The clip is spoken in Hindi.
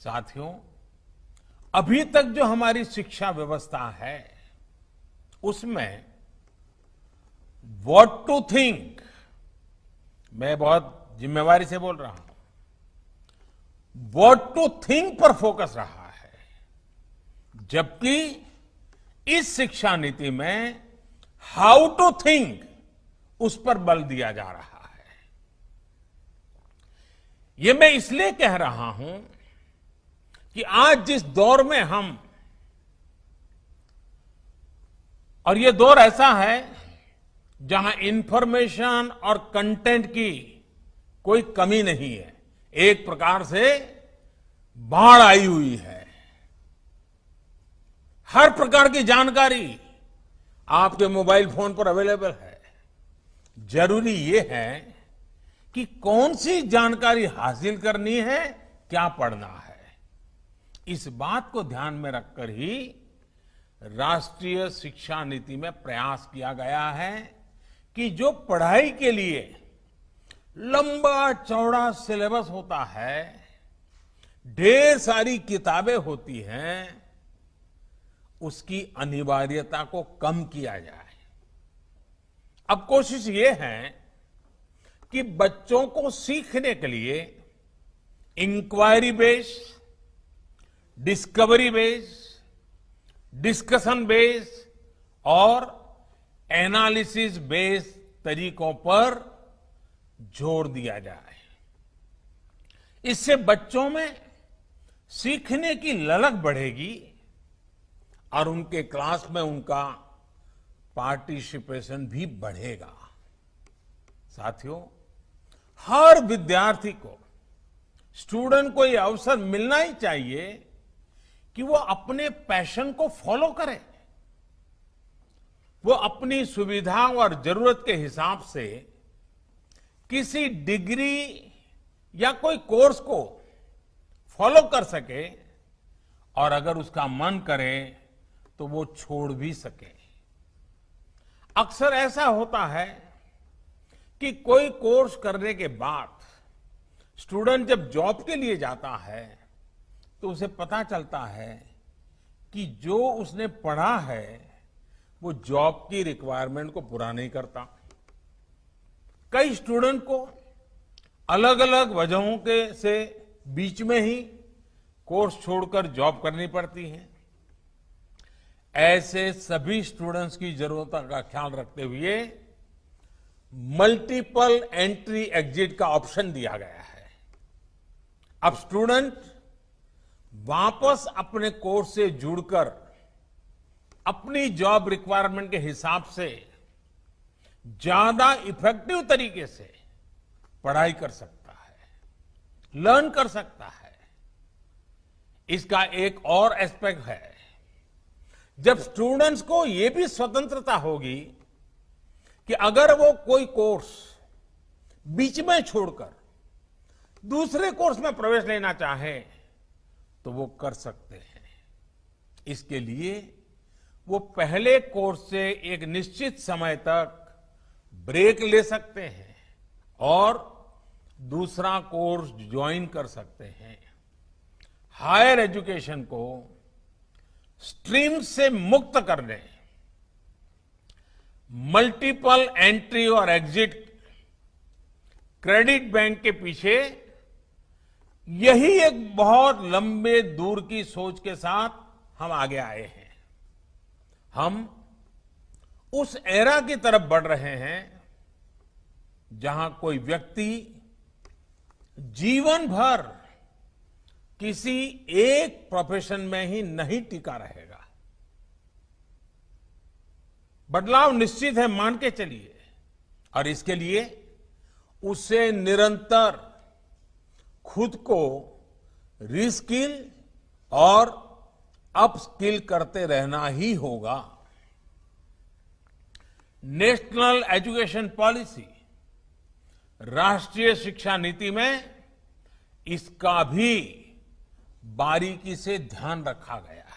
साथियों, अभी तक जो हमारी शिक्षा व्यवस्था है उसमें व्हाट टू थिंक, मैं बहुत जिम्मेवारी से बोल रहा हूं, व्हाट टू थिंक पर फोकस रहा है, जबकि इस शिक्षा नीति में हाउ टू थिंक उस पर बल दिया जा रहा है। ये मैं इसलिए कह रहा हूं कि आज जिस दौर में हम, और ये दौर ऐसा है जहां इंफॉर्मेशन और कंटेंट की कोई कमी नहीं है, एक प्रकार से बाढ़ आई हुई है। हर प्रकार की जानकारी आपके मोबाइल फोन पर अवेलेबल है। जरूरी ये है कि कौन सी जानकारी हासिल करनी है, क्या पढ़ना है। इस बात को ध्यान में रखकर ही राष्ट्रीय शिक्षा नीति में प्रयास किया गया है कि जो पढ़ाई के लिए लंबा चौड़ा सिलेबस होता है, ढेर सारी किताबें होती हैं, उसकी अनिवार्यता को कम किया जाए। अब कोशिश ये है कि बच्चों को सीखने के लिए inquiry based, discovery based, discussion based और एनालिसिस बेस्ड तरीकों पर जोर दिया जाए। इससे बच्चों में सीखने की ललक बढ़ेगी और उनके क्लास में उनका पार्टिसिपेशन भी बढ़ेगा। साथियों, हर विद्यार्थी को, स्टूडेंट को यह अवसर मिलना ही चाहिए कि वो अपने पैशन को फॉलो करे। वो अपनी सुविधा और जरूरत के हिसाब से किसी डिग्री या कोई कोर्स को फॉलो कर सके और अगर उसका मन करे तो वो छोड़ भी सके। अक्सर ऐसा होता है कि कोई कोर्स करने के बाद स्टूडेंट जब जॉब के लिए जाता है तो उसे पता चलता है कि जो उसने पढ़ा है वो जॉब की रिक्वायरमेंट को पूरा नहीं करता। कई स्टूडेंट को अलग अलग वजहों के से बीच में ही कोर्स छोड़कर जॉब करनी पड़ती है। ऐसे सभी स्टूडेंट्स की जरूरतों का ख्याल रखते हुए मल्टीपल एंट्री एग्जिट का ऑप्शन दिया गया है। अब स्टूडेंट वापस अपने कोर्स से जुड़कर अपनी जॉब रिक्वायरमेंट के हिसाब से ज्यादा इफेक्टिव तरीके से पढ़ाई कर सकता है, लर्न कर सकता है। इसका एक और एस्पेक्ट है, जब स्टूडेंट्स को यह भी स्वतंत्रता होगी कि अगर वो कोई कोर्स बीच में छोड़कर दूसरे कोर्स में प्रवेश लेना चाहे तो वो कर सकते हैं। इसके लिए वो पहले कोर्स से एक निश्चित समय तक ब्रेक ले सकते हैं और दूसरा कोर्स ज्वाइन कर सकते हैं। हायर एजुकेशन को स्ट्रीम से मुक्त करने, मल्टीपल एंट्री और एग्जिट क्रेडिट बैंक के पीछे यही एक बहुत लंबे दूर की सोच के साथ हम आगे आए हैं। हम उस एरा की तरफ बढ़ रहे हैं जहां कोई व्यक्ति जीवन भर किसी एक प्रोफेशन में ही नहीं टिका रहेगा। बदलाव निश्चित है, मान के चलिए, और इसके लिए उसे निरंतर खुद को रीस्किल और अपस्किल करते रहना ही होगा। नेशनल एजुकेशन पॉलिसी, राष्ट्रीय शिक्षा नीति में इसका भी बारीकी से ध्यान रखा गया है।